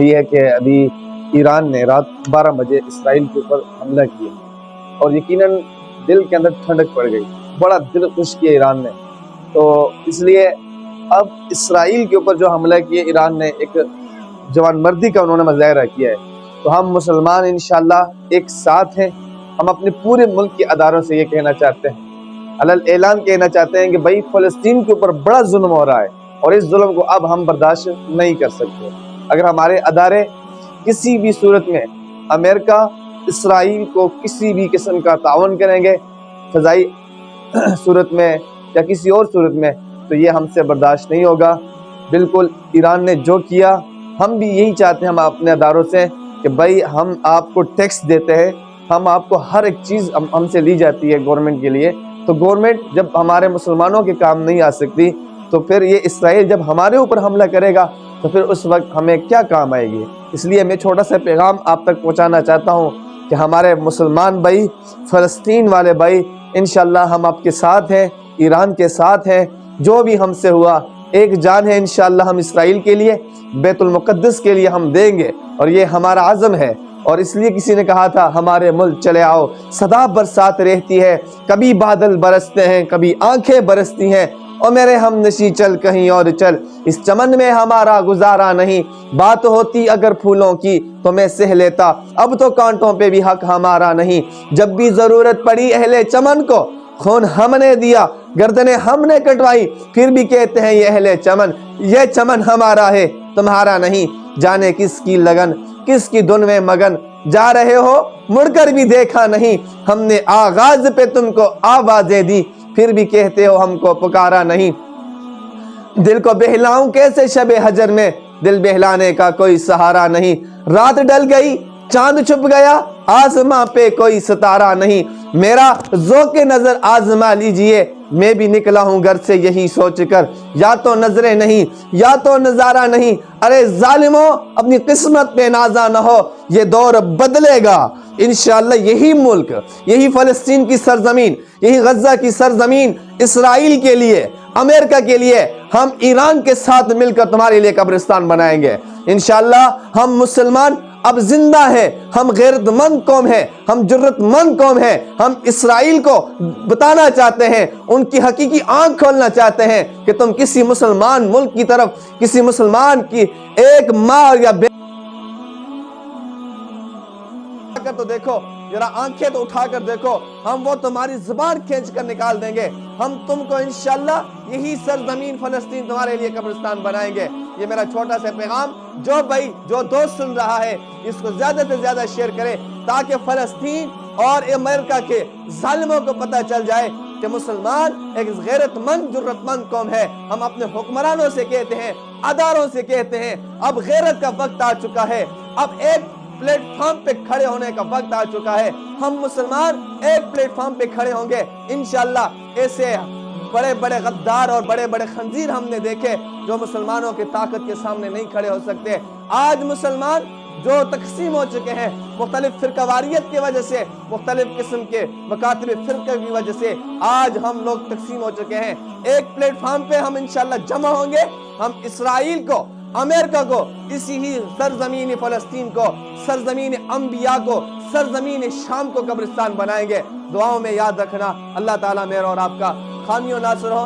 یہ ہے کہ ابھی ایران نے رات 12 بجے اسرائیل کے اوپر حملہ کیا اور یقیناً دل کے اندر ٹھنڈک پڑ گئی، بڑا دل خوش کیا ایران نے۔ تو اس لیے اب اسرائیل کے اوپر جو حملہ کیا ایران نے، ایک جوان مردی کا انہوں نے مظاہرہ کیا ہے۔ تو ہم مسلمان انشاءاللہ ایک ساتھ ہیں۔ ہم اپنے پورے ملک کے اداروں سے یہ کہنا چاہتے ہیں، علل اعلان کہنا چاہتے ہیں کہ بھائی فلسطین کے اوپر بڑا ظلم ہو رہا ہے اور اس ظلم کو اب ہم برداشت نہیں کر سکتے۔ اگر ہمارے ادارے کسی بھی صورت میں امریکہ اسرائیل کو کسی بھی قسم کا تعاون کریں گے، فضائی صورت میں یا کسی اور صورت میں، تو یہ ہم سے برداشت نہیں ہوگا۔ بالکل ایران نے جو کیا، ہم بھی یہی چاہتے ہیں ہم اپنے اداروں سے کہ بھائی ہم آپ کو ٹیکس دیتے ہیں، ہم آپ کو ہر ایک چیز ہم سے لی جاتی ہے گورنمنٹ کے لیے، تو گورنمنٹ جب ہمارے مسلمانوں کے کام نہیں آ سکتی تو پھر یہ اسرائیل جب ہمارے اوپر حملہ کرے گا تو پھر اس وقت ہمیں کیا کام آئے گی۔ اس لیے میں چھوٹا سا پیغام آپ تک پہنچانا چاہتا ہوں کہ ہمارے مسلمان بھائی، فلسطین والے بھائی، انشاءاللہ ہم آپ کے ساتھ ہیں، ایران کے ساتھ ہیں۔ جو بھی ہم سے ہوا، ایک جان ہے انشاءاللہ ہم اسرائیل کے لیے، بیت المقدس کے لیے ہم دیں گے، اور یہ ہمارا عزم ہے۔ اور اس لیے کسی نے کہا تھا ہمارے ملک چلے آؤ، صدا برسات رہتی ہے، کبھی بادل برستے ہیں، کبھی آنکھیں برستی ہیں، اور میرے ہم نشیں چل کہیں اور چل، اس چمن میں ہمارا گزارا نہیں، بات ہوتی اگر پھولوں کی تو میں سہ لیتا، اب تو کانٹوں پہ بھی حق ہمارا نہیں۔ جب بھی ضرورت پڑی اہل چمن کو، خون ہم نے دیا، گردنیں ہم نے کٹوائی، پھر بھی کہتے ہیں یہ اہل چمن، یہ چمن ہمارا ہے تمہارا نہیں۔ جانے کس کی لگن، کس کی دھن میں مگن، جا رہے ہو مڑ کر بھی دیکھا نہیں، ہم نے آغاز پہ تم کو آوازیں دی، پھر بھی کہتے ہو ہم کو پکارا نہیں۔ دل کو بہلاؤں کیسے شب حجر میں، دل بہلانے کا کوئی سہارا نہیں۔ رات ڈل گئی، چاند چھپ گیا، آسماں پہ کوئی ستارہ نہیں۔ میرا ذوق نظر آزما لیجئے، میں بھی نکلا ہوں گھر سے یہی سوچ کر، یا تو نظریں نہیں یا تو نظارہ نہیں۔ ارے ظالموں اپنی قسمت پہ نازا نہ ہو، یہ دور بدلے گا انشاءاللہ۔ یہی ملک، یہی فلسطین کی سرزمین، یہی غزہ کی سرزمین اسرائیل کے لیے، امریکہ کے لیے، ہم ایران کے ساتھ مل کر تمہارے لیے قبرستان بنائیں گے انشاءاللہ۔ ہم مسلمان اب زندہ ہیں، ہم غیرت مند قوم ہیں، ہم جرت مند قوم ہیں۔ ہم اسرائیل کو بتانا چاہتے ہیں، ان کی حقیقی آنکھ کھولنا چاہتے ہیں کہ تم کسی مسلمان ملک کی طرف، کسی مسلمان کی ایک ماں یا بیٹی تو دیکھو، ذرا آنکھیں تو اٹھا کر دیکھو، ہم وہ تمہاری زبان کھینچ کر نکال دیں گے۔ ہم تم کو انشاءاللہ یہی سرزمین فلسطین تمہارے لیے قبرستان بنائیں گے۔ یہ میرا چھوٹا سا پیغام، جو بھائی جو دوست سن رہا ہے اس کو زیادہ سے زیادہ شیئر کرے، تاکہ فلسطین اور امریکہ کے ظالموں کو پتہ چل جائے کہ مسلمان ایک غیرت مند جرت مند قوم ہے۔ ہم اپنے حکمرانوں سے کہتے ہیں، اداروں سے کہتے ہیں، اب غیرت کا وقت آ چکا ہے، اب ایک پلیٹ فارم پہ کھڑے ہونے کا وقت آ چکا ہے۔ ہم مسلمان ایک پلیٹ فارم پہ کھڑے ہوں گے انشاءاللہ۔ ایسے بڑے بڑے غدار اور بڑے بڑے خنزیر ہم نے دیکھے جو مسلمانوں کی طاقت کے سامنے نہیں کھڑے ہو سکتے۔ آج مسلمان جو تقسیم ہو چکے ہیں مختلف فرقہ واریت کی وجہ سے، مختلف قسم کے مکاتب فرقہ کی وجہ سے، آج ہم لوگ تقسیم ہو چکے ہیں۔ ایک پلیٹ فارم پہ ہم انشاءاللہ جمع ہوں گے، ہم اسرائیل کو، امریکہ کو، اسی ہی سرزمین فلسطین کو، سرزمین انبیاء کو، سرزمین شام کو قبرستان بنائیں گے۔ دعاؤں میں یاد رکھنا۔ اللہ تعالیٰ میرا اور آپ کا حامی و ناصر ہو۔